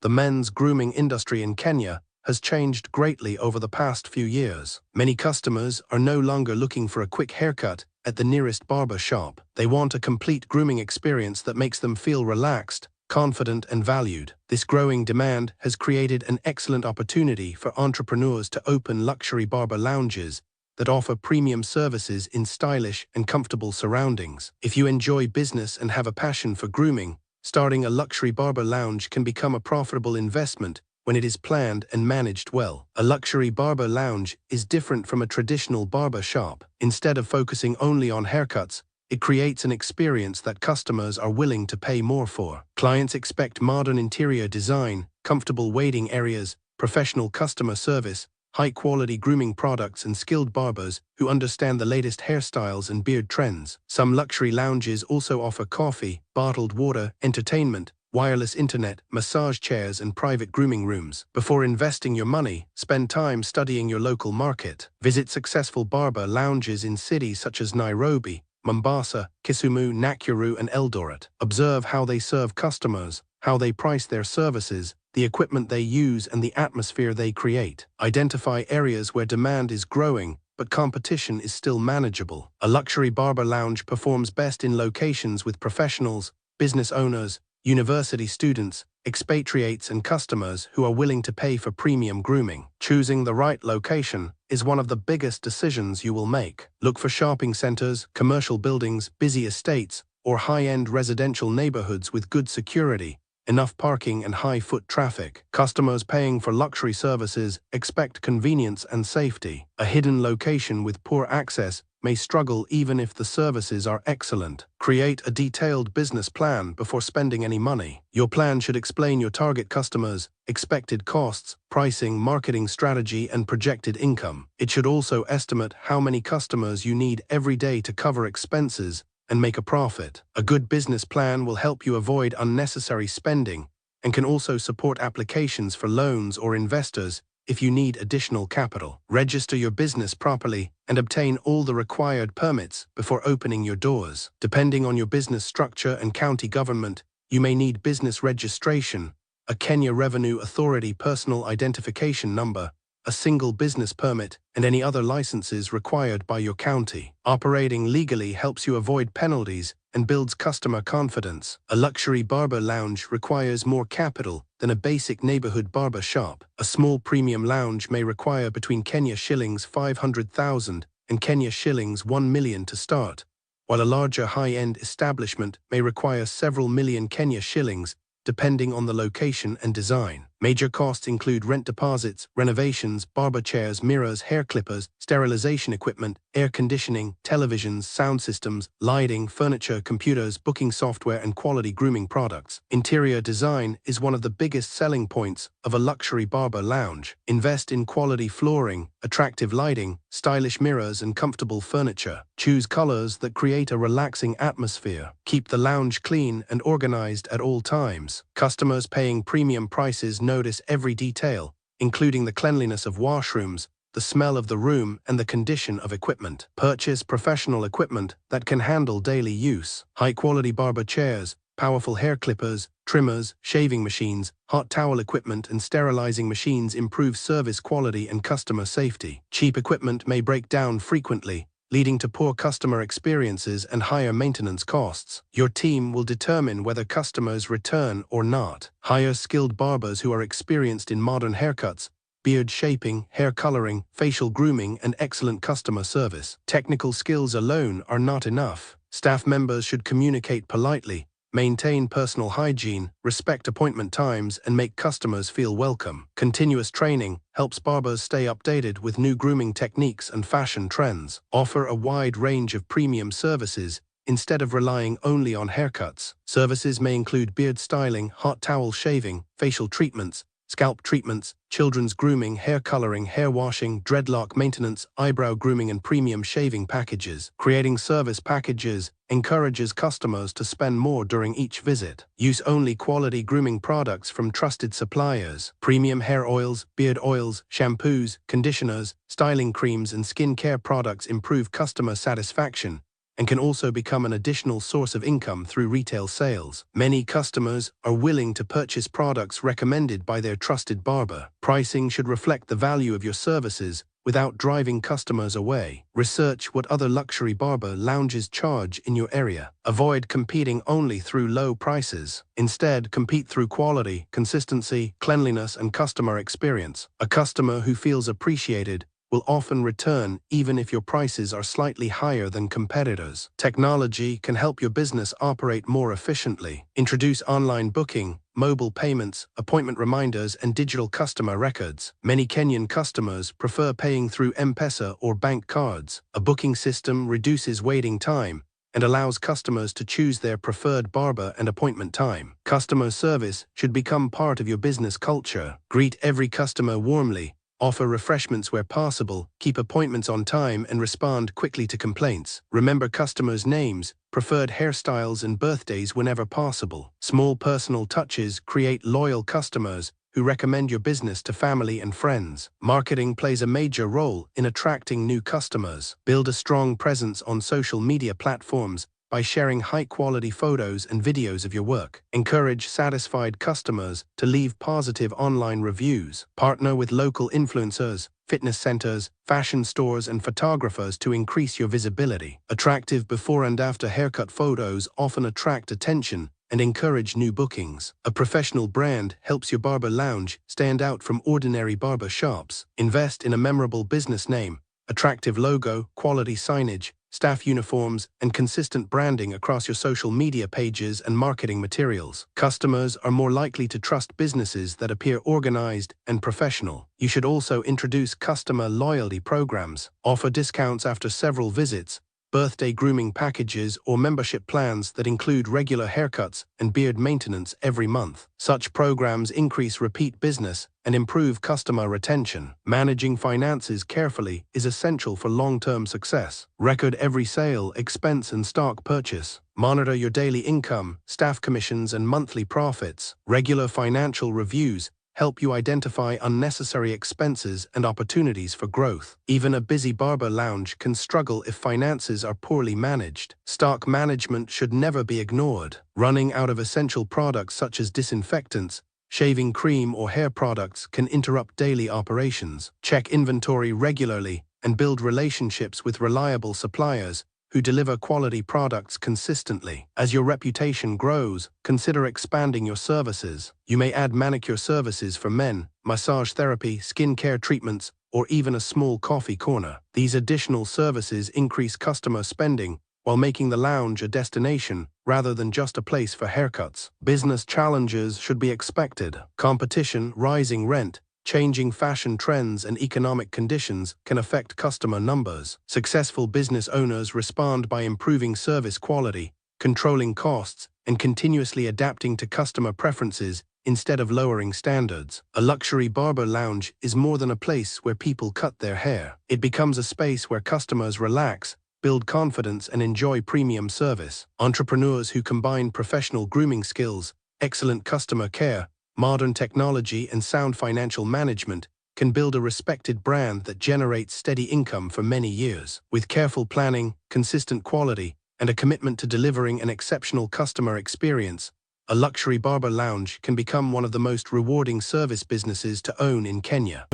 The men's grooming industry in Kenya has changed greatly over the past few years. Many customers are no longer looking for a quick haircut at the nearest barber shop. They want a complete grooming experience that makes them feel relaxed, confident, and valued. This growing demand has created an excellent opportunity for entrepreneurs to open luxury barber lounges that offer premium services in stylish and comfortable surroundings. If you enjoy business and have a passion for grooming, starting a luxury barber lounge can become a profitable investment when it is planned and managed well. A luxury barber lounge is different from a traditional barber shop. Instead of focusing only on haircuts, it creates an experience that customers are willing to pay more for. Clients expect modern interior design, comfortable waiting areas, professional customer service, high-quality grooming products, and skilled barbers who understand the latest hairstyles and beard trends. Some luxury lounges also offer coffee, bottled water, entertainment, wireless internet, massage chairs, and private grooming rooms. Before investing your money, spend time studying your local market. Visit successful barber lounges in cities such as Nairobi, Mombasa, Kisumu, Nakuru, and Eldoret. Observe how they serve customers, how they price their services, the equipment they use, and the atmosphere they create. Identify areas where demand is growing, but competition is still manageable. A luxury barber lounge performs best in locations with professionals, business owners, university students, expatriates, and customers who are willing to pay for premium grooming. Choosing the right location is one of the biggest decisions you will make. Look for shopping centers, commercial buildings, busy estates, or high-end residential neighborhoods with good security, enough parking, and high foot traffic. Customers paying for luxury services expect convenience and safety. A hidden location with poor access may struggle even if the services are excellent. Create a detailed business plan before spending any money. Your plan should explain your target customers, expected costs, pricing, marketing strategy, and projected income. It should also estimate how many customers you need every day to cover expenses and make a profit. A good business plan will help you avoid unnecessary spending and can also support applications for loans or investors if you need additional capital. Register your business properly and obtain all the required permits before opening your doors. Depending on your business structure and county government, you may need business registration, a Kenya Revenue Authority personal identification number, a single business permit, and any other licenses required by your county. Operating legally helps you avoid penalties and builds customer confidence. A luxury barber lounge requires more capital than a basic neighborhood barber shop. A small premium lounge may require between Kenya shillings 500,000 and Kenya shillings 1 million to start, while a larger high-end establishment may require several million Kenya shillings, depending on the location and design. Major costs include rent deposits, renovations, barber chairs, mirrors, hair clippers, sterilization equipment, air conditioning, televisions, sound systems, lighting, furniture, computers, booking software, and quality grooming products. Interior design is one of the biggest selling points of a luxury barber lounge. Invest in quality flooring, attractive lighting, stylish mirrors, and comfortable furniture. Choose colors that create a relaxing atmosphere. Keep the lounge clean and organized at all times. Customers paying premium prices notice every detail, including the cleanliness of washrooms, the smell of the room, and the condition of equipment. Purchase professional equipment that can handle daily use. High-quality barber chairs, powerful hair clippers, trimmers, shaving machines, hot towel equipment, and sterilizing machines improve service quality and customer safety. Cheap equipment may break down frequently, leading to poor customer experiences and higher maintenance costs. Your team will determine whether customers return or not. Hire skilled barbers who are experienced in modern haircuts, beard shaping, hair coloring, facial grooming, and excellent customer service. Technical skills alone are not enough. Staff members should communicate politely, maintain personal hygiene, respect appointment times, and make customers feel welcome. Continuous training helps barbers stay updated with new grooming techniques and fashion trends. Offer a wide range of premium services instead of relying only on haircuts. Services may include beard styling, hot towel shaving, facial treatments, scalp treatments, children's grooming, hair coloring, hair washing, dreadlock maintenance, eyebrow grooming, and premium shaving packages. Creating service packages encourages customers to spend more during each visit. Use only quality grooming products from trusted suppliers. Premium hair oils, beard oils, shampoos, conditioners, styling creams, and skin care products improve customer satisfaction and can also become an additional source of income through retail sales. Many customers are willing to purchase products recommended by their trusted barber. Pricing should reflect the value of your services without driving customers away. Research what other luxury barber lounges charge in your area. Avoid competing only through low prices. Instead, compete through quality, consistency, cleanliness, and customer experience. A customer who feels appreciated will often return even if your prices are slightly higher than competitors. Technology can help your business operate more efficiently. Introduce online booking, mobile payments, appointment reminders, and digital customer records. Many Kenyan customers prefer paying through M-Pesa or bank cards. A booking system reduces waiting time and allows customers to choose their preferred barber and appointment time. Customer service should become part of your business culture. Greet every customer warmly, offer refreshments where possible, keep appointments on time, and respond quickly to complaints. Remember customers' names, preferred hairstyles, and birthdays whenever possible. Small personal touches create loyal customers who recommend your business to family and friends. Marketing plays a major role in attracting new customers. Build a strong presence on social media platforms by sharing high-quality photos and videos of your work. Encourage satisfied customers to leave positive online reviews. Partner with local influencers, fitness centers, fashion stores, and photographers to increase your visibility. Attractive before and after haircut photos often attract attention and encourage new bookings. A professional brand helps your barber lounge stand out from ordinary barber shops. Invest in a memorable business name, attractive logo, quality signage, staff uniforms, and consistent branding across your social media pages and marketing materials. Customers are more likely to trust businesses that appear organized and professional. You should also introduce customer loyalty programs. Offer discounts after several visits, birthday grooming packages, or membership plans that include regular haircuts and beard maintenance every month. Such programs increase repeat business and improve customer retention. Managing finances carefully is essential for long-term success. Record every sale, expense, and stock purchase. Monitor your daily income, staff commissions, and monthly profits. Regular financial reviews help you identify unnecessary expenses and opportunities for growth. Even a busy barber lounge can struggle if finances are poorly managed. Stock management should never be ignored. Running out of essential products such as disinfectants, shaving cream, or hair products can interrupt daily operations. Check inventory regularly and build relationships with reliable suppliers who deliver quality products consistently. As your reputation grows, consider expanding your services. You may add manicure services for men, massage therapy, skincare treatments, or even a small coffee corner. These additional services increase customer spending while making the lounge a destination rather than just a place for haircuts. Business challenges should be expected. Competition, rising rent, changing fashion trends, and economic conditions can affect customer numbers. Successful business owners respond by improving service quality, controlling costs, and continuously adapting to customer preferences instead of lowering standards. A luxury barber lounge is more than a place where people cut their hair. It becomes a space where customers relax, build confidence, and enjoy premium service. Entrepreneurs who combine professional grooming skills, excellent customer care, modern technology, and sound financial management can build a respected brand that generates steady income for many years. With careful planning, consistent quality, and a commitment to delivering an exceptional customer experience, a luxury barber lounge can become one of the most rewarding service businesses to own in Kenya.